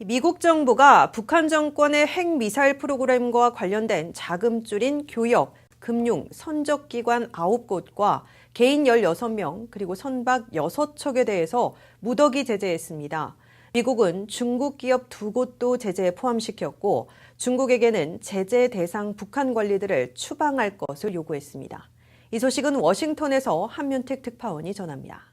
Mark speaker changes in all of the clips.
Speaker 1: 미국 정부가 북한 정권의 핵미사일 프로그램과 관련된 자금줄인 교역, 금융, 선적기관 9곳과 개인 16명, 그리고 선박 6척에 대해서 무더기 제재했습니다. 미국은 중국 기업 2곳도 제재에 포함시켰고 중국에게는 제재 대상 북한 관리들을 추방할 것을 요구했습니다. 이 소식은 워싱턴에서 한윤택 특파원이 전합니다.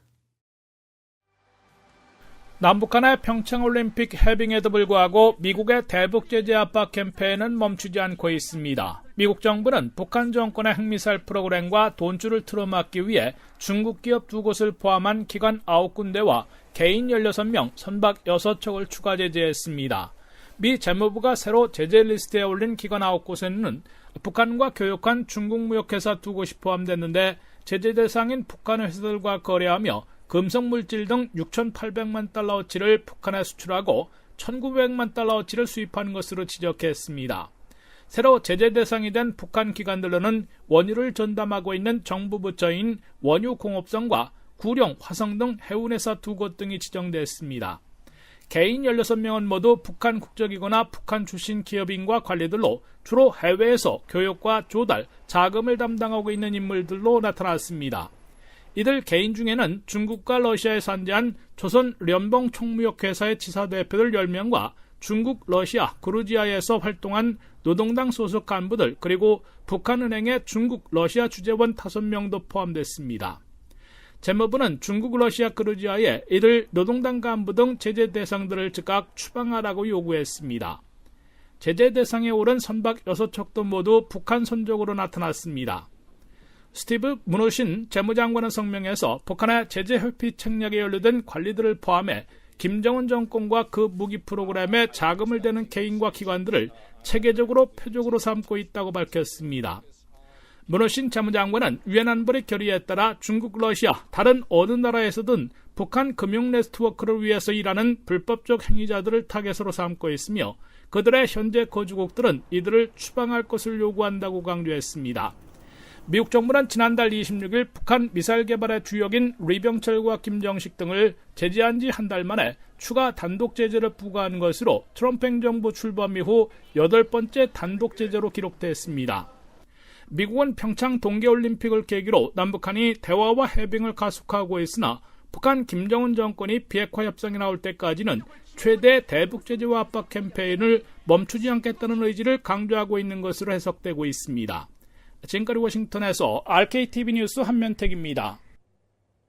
Speaker 2: 남북한의 평창올림픽 해빙에도 불구하고 미국의 대북 제재 압박 캠페인은 멈추지 않고 있습니다. 미국 정부는 북한 정권의 핵미사일 프로그램과 돈줄을 틀어막기 위해 중국 기업 2곳을 포함한 기관 9군데와 개인 16명, 선박 6척을 추가 제재했습니다. 미 재무부가 새로 제재 리스트에 올린 기관 9곳에는 북한과 교역한 중국 무역회사 2곳이 포함됐는데 제재 대상인 북한 회사들과 거래하며 금속물질 등 6,800만 달러어치를 북한에 수출하고 1,900만 달러어치를 수입하는 것으로 지적했습니다. 새로 제재 대상이 된 북한 기관들로는 원유를 전담하고 있는 정부 부처인 원유공업성과 구룡, 화성 등 해운회사 2곳 등이 지정됐습니다. 개인 16명은 모두 북한 국적이거나 북한 출신 기업인과 관리들로 주로 해외에서 교역과 조달, 자금을 담당하고 있는 인물들로 나타났습니다. 이들 개인 중에는 중국과 러시아에 산재한 조선 련봉 총무역회사의 지사 대표들 10명과 중국, 러시아, 그루지아에서 활동한 노동당 소속 간부들 그리고 북한은행의 중국, 러시아 주재원 5명도 포함됐습니다. 재무부는 중국, 러시아, 그루지아에 이들 노동당 간부 등 제재 대상들을 즉각 추방하라고 요구했습니다. 제재 대상에 오른 선박 6척도 모두 북한 선적으로 나타났습니다. 스티브 무노신 재무장관은 성명에서 북한의 제재 회피 책략에 연루된 관리들을 포함해 김정은 정권과 그 무기 프로그램에 자금을 대는 개인과 기관들을 체계적으로 표적으로 삼고 있다고 밝혔습니다. 무노신 재무장관은 유엔 안보리 결의에 따라 중국, 러시아, 다른 어느 나라에서든 북한 금융 네트워크를 위해서 일하는 불법적 행위자들을 타겟으로 삼고 있으며 그들의 현재 거주국들은 이들을 추방할 것을 요구한다고 강조했습니다. 미국 정부는 지난달 26일 북한 미사일 개발의 주역인 리병철과 김정식 등을 제재한 지 한 달 만에 추가 단독 제재를 부과한 것으로 트럼프 행정부 출범 이후 8번째 단독 제재로 기록됐습니다. 미국은 평창 동계올림픽을 계기로 남북한이 대화와 해빙을 가속화하고 있으나 북한 김정은 정권이 비핵화 협상에 나올 때까지는 최대 대북 제재와 압박 캠페인을 멈추지 않겠다는 의지를 강조하고 있는 것으로 해석되고 있습니다. 지금까지 워싱턴에서 RKTV 뉴스 한면택입니다.